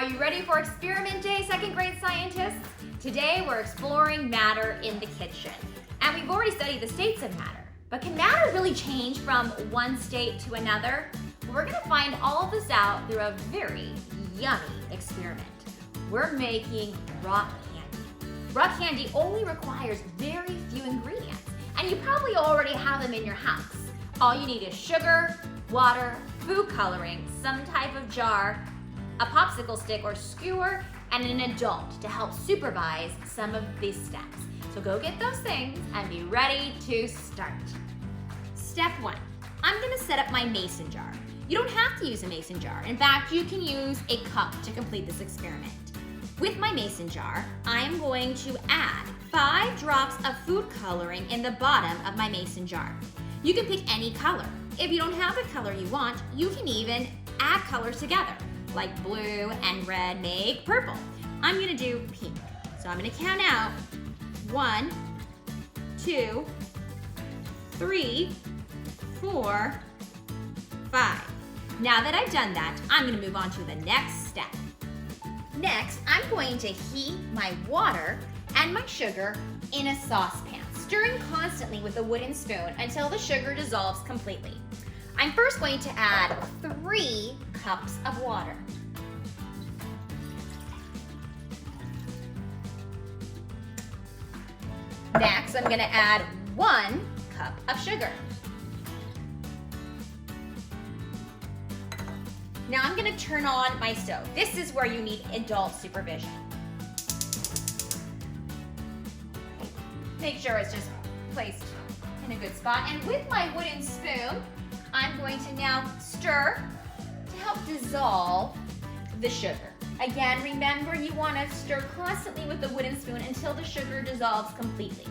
Are you ready for Experiment Day, second grade scientists? Today we're exploring matter in the kitchen. And we've already studied the states of matter. But can matter really change from one state to another? We're gonna find all of this out through a very yummy experiment. We're making rock candy. Rock candy only requires very few ingredients, and you probably already have them in your house. All you need is sugar, water, food coloring, some type of jar, a popsicle stick or skewer, and an adult to help supervise some of these steps. So go get those things and be ready to start. Step 1, I'm gonna set up my mason jar. You don't have to use a mason jar. In fact, you can use a cup to complete this experiment. With my mason jar, I am going to add 5 drops of food coloring in the bottom of my mason jar. You can pick any color. If you don't have the color you want, you can even add colors together, like blue and red make purple. I'm gonna do pink. So I'm gonna count out 1, 2, 3, 4, 5. Now that I've done that, I'm gonna move on to the next step. Next, I'm going to heat my water and my sugar in a saucepan, stirring constantly with a wooden spoon until the sugar dissolves completely. I'm first going to add 3 cups of water. Next, I'm gonna add 1 cup of sugar. Now I'm gonna turn on my stove. This is where you need adult supervision. Make sure it's just placed in a good spot. And with my wooden spoon, I'm going to now stir to help dissolve the sugar. Again, remember you wanna stir constantly with the wooden spoon until the sugar dissolves completely.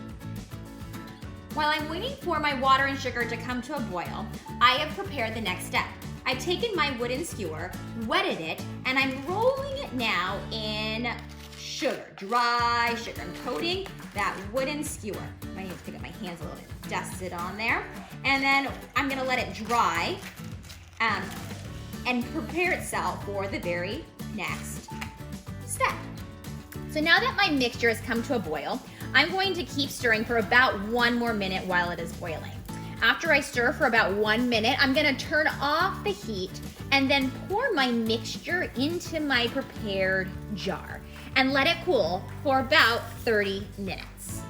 While I'm waiting for my water and sugar to come to a boil, I have prepared the next step. I've taken my wooden skewer, wetted it, and I'm rolling it now in sugar, dry sugar. I'm coating that wooden skewer. I need to pick up my hands a little bit, dust it on there. And then I'm gonna let it dry and prepare itself for the very next step. So now that my mixture has come to a boil, I'm going to keep stirring for about 1 more minute while it is boiling. After I stir for about 1 minute, I'm gonna turn off the heat and then pour my mixture into my prepared jar and let it cool for about 30 minutes.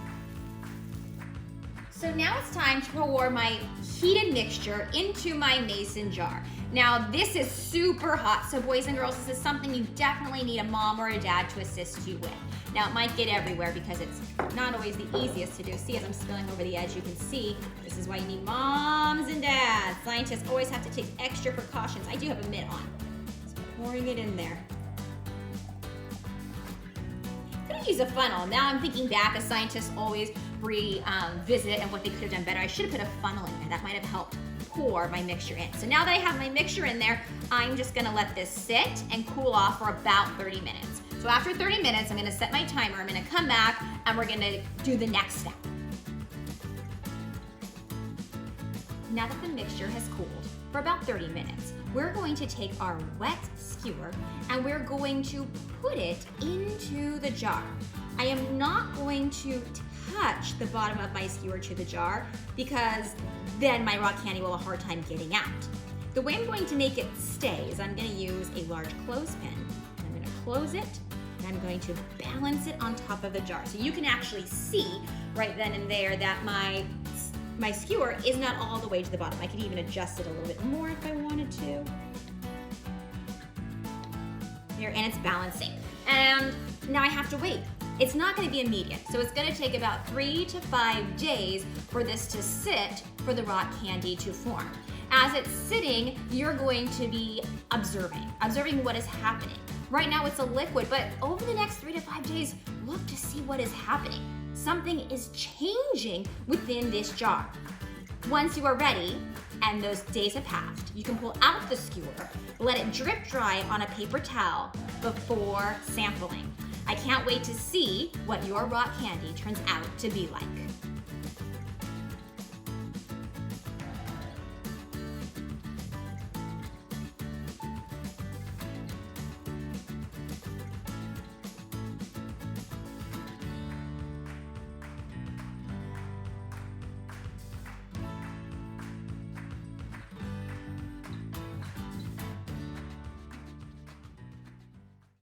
So now it's time to pour my heated mixture into my mason jar. Now this is super hot, so boys and girls, this is something you definitely need a mom or a dad to assist you with. Now it might get everywhere because it's not always the easiest to do. See, as I'm spilling over the edge, you can see, this is why you need moms and dads. Scientists always have to take extra precautions. I do have a mitt on, so I'm pouring it in there. I'm gonna use a funnel. Now I'm thinking back, as scientists always revisit and what they could have done better. I should have put a funnel in there. That might have helped pour my mixture in. So now that I have my mixture in there, I'm just gonna let this sit and cool off for about 30 minutes. So after 30 minutes, I'm gonna set my timer. I'm gonna come back and we're gonna do the next step. Now that the mixture has cooled for about 30 minutes, we're going to take our wet skewer and we're going to put it into the jar. I am not going to touch the bottom of my skewer to the jar because then my rock candy will have a hard time getting out. The way I'm going to make it stay is I'm gonna use a large clothespin. I'm gonna close it and I'm going to balance it on top of the jar. So you can actually see right then and there that my skewer is not all the way to the bottom. I could even adjust it a little bit more if I wanted to. There, and it's balancing. And now I have to wait. It's not gonna be immediate, so it's gonna take about 3 to 5 days for this to sit for the rock candy to form. As it's sitting, you're going to be observing what is happening. Right now it's a liquid, but over the next 3 to 5 days, look to see what is happening. Something is changing within this jar. Once you are ready, and those days have passed, you can pull out the skewer, let it drip dry on a paper towel before sampling. I can't wait to see what your rock candy turns out to be like.